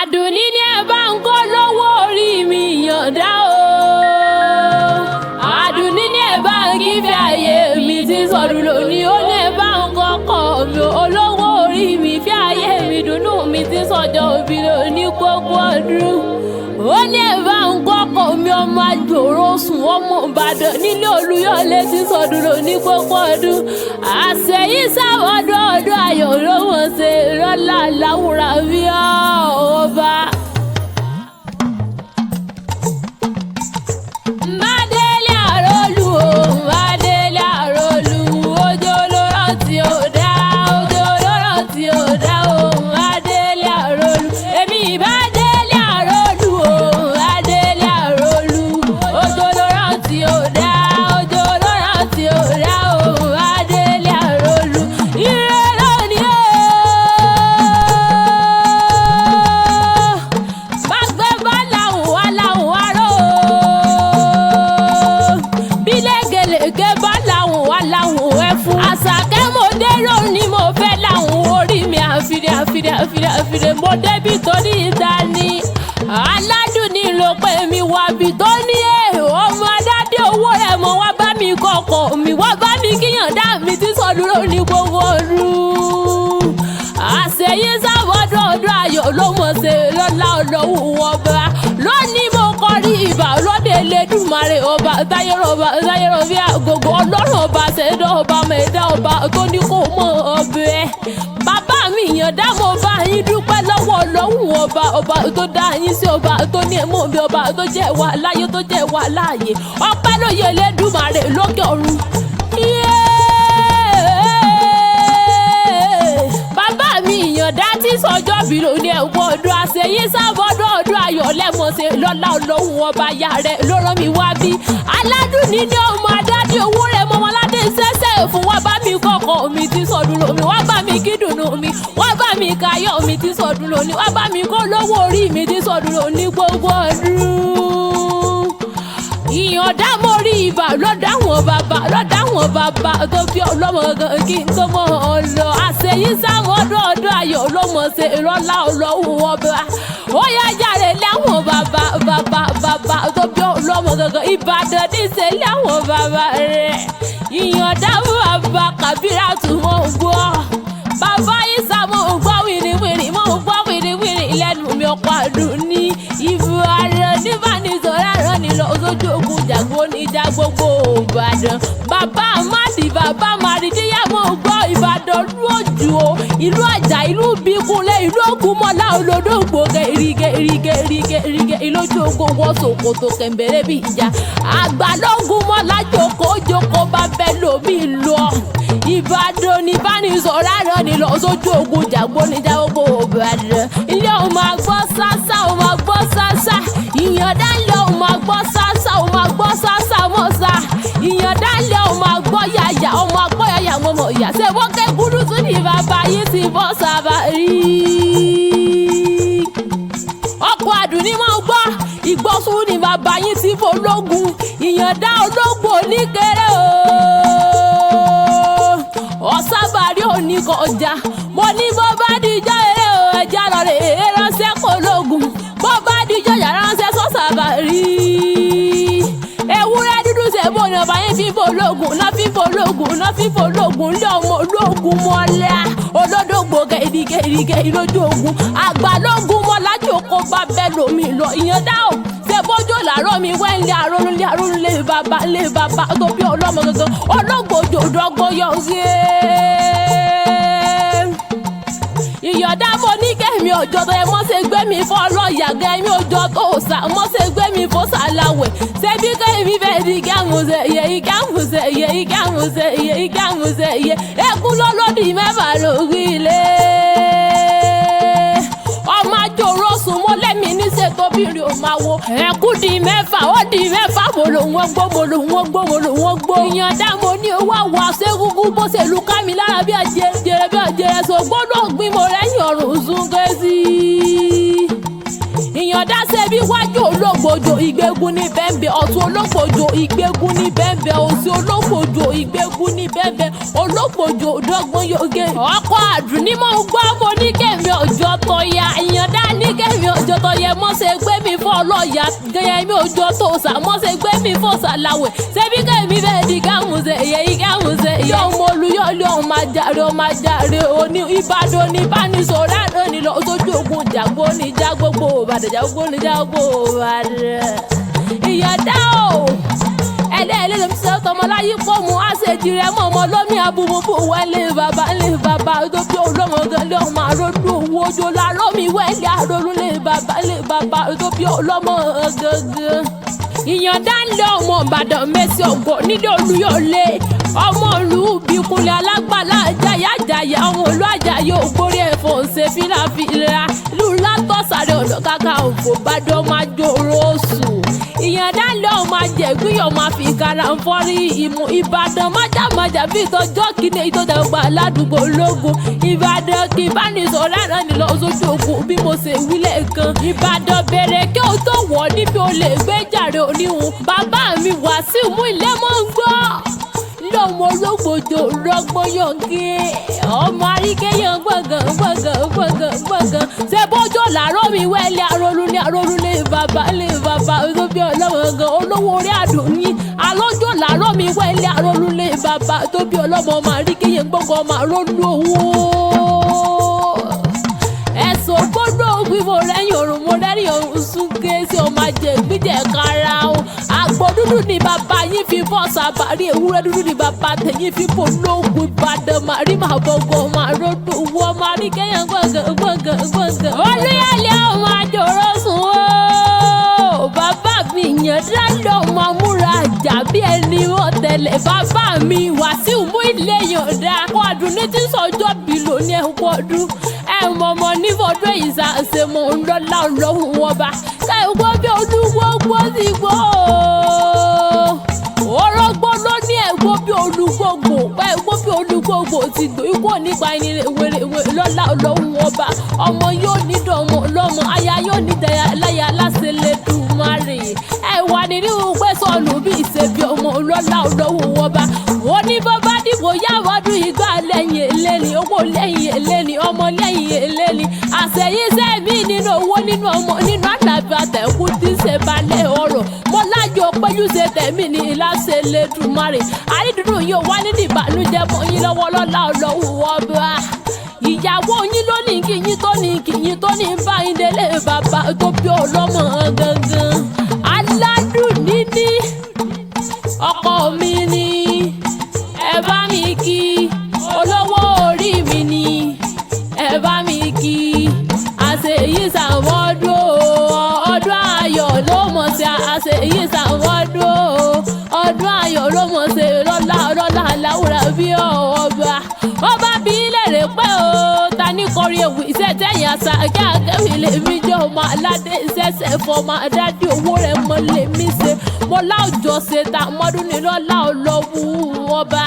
Àdùnní ní ẹ bá ń kó lówó orí mi yọ̀ǹda o. Àdùnní ní ẹ bá ń kífẹ́ ayé mi ti sọ̀rọ̀ lónìí. Ó ní ẹ bá ń kọ́kọ́ mi olówó orí mi fi ayé mi dùnnú mi ti sọ̀jọ́ òbí lónìí gbogbo ọdún. Ó ní ẹ bá ń kọ́kọ́ mi ọmọ àjòrò sùn ọmọ Ìbàdàn nílé Olúyọ̀lé ti sọ̀rọ̀ lónìí gbogbo ọdún. Àṣeyí sáwọ́dọ̀ ọdún ayọ̀ ló wọ́n ṣe rọ́lá láwùrà bí ọba. Mádélé àrólù o, Mádélé àrólù, òjò olóró tí ò dá, òjò olóró tí ò dá o, Mádélé àrólù. Èmi Mádélé àrólù o, Mádélé àrólù, òjò olóró tí ò dá, òjò olóró tí ò dá o, Mádélé àrólù. Ire lónìí o. Bàgbé bá làwọn wá làwọn wá ró o. Bí lékelèké bá làwọn wá làwọn wẹ́ fún. Àṣàkẹ́ mo dé lónìí mo fẹ́ làwọn orí mi àfìdè mo débi torí ìta ni. Aládùnní ló pè mí wá bí tó ní ọmọ aládé owó rẹ̀ mọ́ wá bá mi kọ̀kọ̀ mi wá bá mi kíyàn dá mi ti sọ̀dúró ní gbogbo ọdún. Àṣeyí sáwọ́dọ̀ ọdún ayọ̀ ló mọ̀ ṣe lọ́lá ọlọ́wọ́ ọba. Lónìí mo kọrí ìbà lóde Elédùmarè ọba táyẹ̀rọ̀ bí àgógó ọlọ́run ọba ṣẹ̀dá ọba mẹ́ẹ̀dá ọba tó ní kó mọ̀ ọbẹ̀. Bàbá mi yànda mo bá yín dúpẹ́ lọ́wọ́ ọlọ́run ọba tó dá yín sí ọba tó ní ẹ̀mọ́ bí ọba tó jẹ́ wà láyé tó jẹ́ wà láàyè. Ọpẹ́ ló yẹ Elédùmarè lókè ọ̀run. Bàbá mi ìyànda tí sọjọ́ bí ló ní ẹ̀wọ̀n ọdún. Àṣeyí sábọ́dọ̀ ọdún ayọ̀ lẹ́mọ̀ọ́sẹ̀ lọ́lá ọlọ́run ọba ya rẹ̀ ló rán mi wá bí. Aládùnní ní ọmọ adádé owó rẹ̀ mọ́ ọmọládé sẹ́sẹ̀ fún wá bá mi kọ́kọ́ mi ti sọdún lómi wá bá mi kídùnnú mi wá bá mi káyọ̀ mi ti sọdún lónìí wá bá mi kó lówó orí mi ti sọdún lónìí gbogbo ọdún. Ìyànda mo rí ibà lọ́dáwọn bàbá tó fi ọlọ́mọ gan kí n tó mọ̀ ọ́ lọ. Àṣeyí sáwọ́dọ̀ ọdún ayọ̀ ló mọ̀ ṣe ìrọ́lá ọlọ́run ọba. Ó yá jàre láwọn bàbá tó fi ọlọ́mọ gangan Ìbàdàn ní ṣe láwọn bàbá rẹ̀. Ìyànda bàbá Kàbíràtù mọ̀ ń gbọ́. Bàbá Ìsá mọ̀ ń gbọ́ wìrìwìrì mọ̀ ń gbọ́ wìrìwìrì lẹ́nu mi ọ̀pọ̀ Àdùnní. Ìbàdàn nígbà ní sọ̀rọ̀ àrán ni lọ sójú ogun jàgbó níjà gbogbo Ìbàdàn. Bàbá Màrídíyà mọ̀ ń gbọ́ Ìbàdàn lú òjò o. Ìlú Ọ̀jà ìlú Bíkúnlé ìlú Ògúnmọ́lá olódògbò ìrìgẹ̀ ìlójú ogun wọ́n ṣòkòtò kẹ̀mbẹ̀rẹ̀ bí ìjà. Àgbàlógúnmọ́lá jókòó bá bẹ́ lómi lọ. Ìbàdàn ní bánisọ̀rọ̀ àrán ni lọ sójú ogun jàgbó níjà gbogbo Ìbàdàn. Ilé ò máa gbọ́ sásá ò máa gbọ́ sásá. Ìyànda ilé ò máa gbọ́ sásá ò máa gbọ́ sásá mọ́sá. Ìyànda ilé ò máa gbọ́ yàyà ò máa gbọ́ yàyà mọ́mọ́ ìyá. Ṣé wọ́n ké gúdúsù ní bàbá yìí ti bọ́ sábà rí? Ọkọ̀ Àdùnní máa ń gbọ́ ìgbọ́sùn ní bàbá yìí ti fọlọ́gùn. Ìyànda ológun oníkéré o. Ọ̀sábàrí òní kọjá. Mo ní bó bá dijọ́ eré o ẹja lọ rè é ránṣẹ́ kó lógun. Bó bá dijọ́ yàrá ránṣẹ́ sọ́sàbàrí. Ewúrẹ́ dúdú ṣe bó ní ọba yẹn fi fọlọ́gùn náà fi fọlọ́gùn lé ọmọ ológun mọ́lá. Olódògbò gẹ̀rìgẹ̀ lójú ogun. Àgbàlógún mọ́lá jókòó bá bẹ́ lómi lọ. Ìyànda o ṣe bójú làárọ̀ mi wẹ́ ńlẹ̀ àrùn lé bàbá tó bí ọlọ́mọ gangan. Ológbòjò dọ́gbọ́n yọ Ìyànda mo ní kẹ́mi ọjọ́ tó yẹ mọ́ ṣe gbé mi fọ́ lọ́ọ̀yà kẹ́mi ọjọ́ tó sà mọ́ ṣe gbé mi fọ́ sàláwẹ̀. Ṣebí kẹ́mi fẹ́ di ìkàmùsẹ̀. Ẹkún lọ́lọ́dì mẹ́fà lórí ilé. Ọmọ àjòrò sùn mọ́ lẹ́mí ní ṣètò bírí ò máa wo. Ẹkún di mẹ́fà ó di mẹ́fà mo lò wọ́n gbó. Ìyànda mo ní owó àwọ̀ àṣegúngún bó ṣe lu ká mi lára bí àjẹrẹ so gbọ́dọ̀ gbin mo rẹ́yìn ọ̀run sún kẹ́sì. Ìyànda ṣe bí wájú ológbòjò ìgbégun ní bẹ́ẹ̀bẹ́ ọ̀tún ológbòjò ìgbégun ní bẹ́ẹ̀bẹ́ òsì ológbòjò ìgbégun ní bẹ́ẹ̀bẹ́ ológbòjò dọ́gbọ́n yóge. Ọkọ̀ Àdùnní mọ̀ ń gbọ́ mo ní kẹ́mi ọjọ́ tó ya. Ìyànda ní kẹ́mi ọjọ́ mọ́sẹ̀ gbé mi fọ́ ọlọ́ọ̀yà gẹ́yẹ́ mi ò jọ tó sà mọ́sẹ̀ gbé mi fọ́ sàláwẹ̀ ṣebí kẹ́mi bẹ́ẹ̀ di gámùsẹ̀ yẹ gámùsẹ̀ yẹ ọmọ olùyọ̀lẹ̀ ọmọ ajáre òní Ìbàdàn ní bánisọ̀rọ̀ àná ni lọ sójú ogun jàgbó ní já gbogbo Ìbàdàn jàgbó ní já gbogbo Ìbàdàn ìyàdá o ẹlẹ́ẹ̀lẹ́ ló ń sọ tọmọláyé pọ̀ mú àṣejì rẹ̀ mọ́ ọmọ lómi abúmúbú wẹ́lé bàbá tó bí olómọ gan lé ọmọ àròdù owó ojú làárọ̀ mi wẹ́lé àròdù lé bàbá tó bí olómọ gangan. ìyàndá ń lé ọmọ Ìbàdàn mẹ́sì ọ̀gọ́ nílé Olúyọ̀lé ọmọ ìlú Ìbíkúnlẹ̀ alágbàlá àjàyà ọmọ olú àjàyè ògbórí ẹ̀fọ́ ṣe fílàfílà lù látọ̀sàrẹ̀ ọ̀dọ́ kàkà òfò Ìbàdàn máa jòrò oṣù ìyàndá ń lé ọmọ àjẹgbìyàn máa fi kára ń fọ́rí ìmú Ìbàdàn májàmájà bí ìtọ́jọ́ kìíní ìtọ́jàgbà ládùúgbò ológun Ìbàdàn kì í bá ní sọ̀rọ̀ àná ní lọ sójú ogun bí mo ṣe wílẹ̀ kan Ìbàdàn bèrè kí o tó wọ̀ níbi o lè gbé jàre oníhun bàbá mi Wàsíù mú ilé mọ́ ń gbọ́ lọ́mọ ológbòjò rọ́gbọ́yọ̀ǹgé ọmọ àríkẹ́yàn gbọ̀ngàn ṣe bójú làárọ̀ mi wẹ́lẹ̀ arólú lé bàbá tó bí ọlọ́mọ gan olówó orí àdùnní alójó làárọ̀ mi wẹ́lẹ̀ arólú lé bàbá tó bí ọlọ́mọ ọmọ àríkẹ́yàn gbọ̀ngàn ọmọ arólú owó ẹ̀sùn gbọ́dọ̀ wíwo rẹ́yìn òrùn mo rẹ́rìn òrùn súnké sí ọmọ àjẹgbíjẹ kára o àgbò dúdú ni bàbá yín fi bọ́ sàbárí ewúrẹ́ dúdú ni bàbá tẹ̀yìn fi bò lóògùn Ìbàdàn màrí màá bọ̀gọ̀ màá ròdò wọ́ máa rí kẹ́yàn gbọ̀ngàn. Olúyọ̀lé ọmọ àjòrò sùn o bàbá mi yàn dáńdọ̀ máa múra àjà bí ẹni wọ́n tẹ̀lé bàbá mi Wàsíù mú ilé yọ̀ǹda ọdún ní tí sọjọ́ bí lónìí ẹ̀kọ́ ọdún mọ̀mọ́ ní fọdún èyí ṣàṣẹ mọ̀ ń lọ́lá ọlọ́run wọn bá káyọ̀gbọ́ bí olúgbógbó ti gbọ́ orógbó ló ní ẹ̀gbọ́ bí olúgbógbó ẹ̀gbọ́ bí olúgbógbó ti gbọ́ ikú nípa ẹni wèrèwé lọ́lá ọlọ́run wọn bá ọmọ yóò ní dọ̀mọ́ lọ́mọ aya yóò ní láyà láṣẹ lẹ́dùnmáre ẹ̀wà nínú gbẹ́sọ̀nù bí ìṣèbí ọmọ lọ́lá ọlọ́run wọn bá wọ́n ní bọ́bá dìbò yáwọ́dún ìgbà lẹ́yìn eléni owó lẹ́yìn eléni ọmọ lẹ́yìn eléni àṣeyíṣẹ́ mi nínú owó nínú ọmọ nínú àlàbí àtẹ̀kù tí ṣe balẹ̀ ọ̀rọ̀ mo lájọ péjú ṣe tẹ̀mí ní ìlàṣẹ lẹ́dùnmáre àrídùnnú yóò wá ní ìbànújẹ́ mọ́ yín lọ́wọ́ lọ́lá ọlọ́run ọba ìyàwó yín ló ní kíyín tó ní bá yín délé bàbá tó bí ọlọ́mọ gangan aládùn níní ọkọ mi ni ẹ bá mi kí olówó orí mi ni ẹ bá mi kí àṣeyí sàmọ́dún ọdún ayọ̀ ló mọ̀ sí àṣeyí sàmọ́dún ọdún ayọ̀ ló mọ̀ sí lọ́lá láwùrà bí ọba bí lèrè pé o ta ní kọrin ewu iṣẹ́ tẹ̀yìn àṣà kí akẹ́wì lè mí jọ ọmọ aládé ìṣẹ̀ṣẹ̀ fọmọ adájú owó rẹ̀ mọ́ lè mí ṣe mọ́ láòjọ́ ṣe ta mọ́dún ní lọ́lá ọlọ́wù ọba.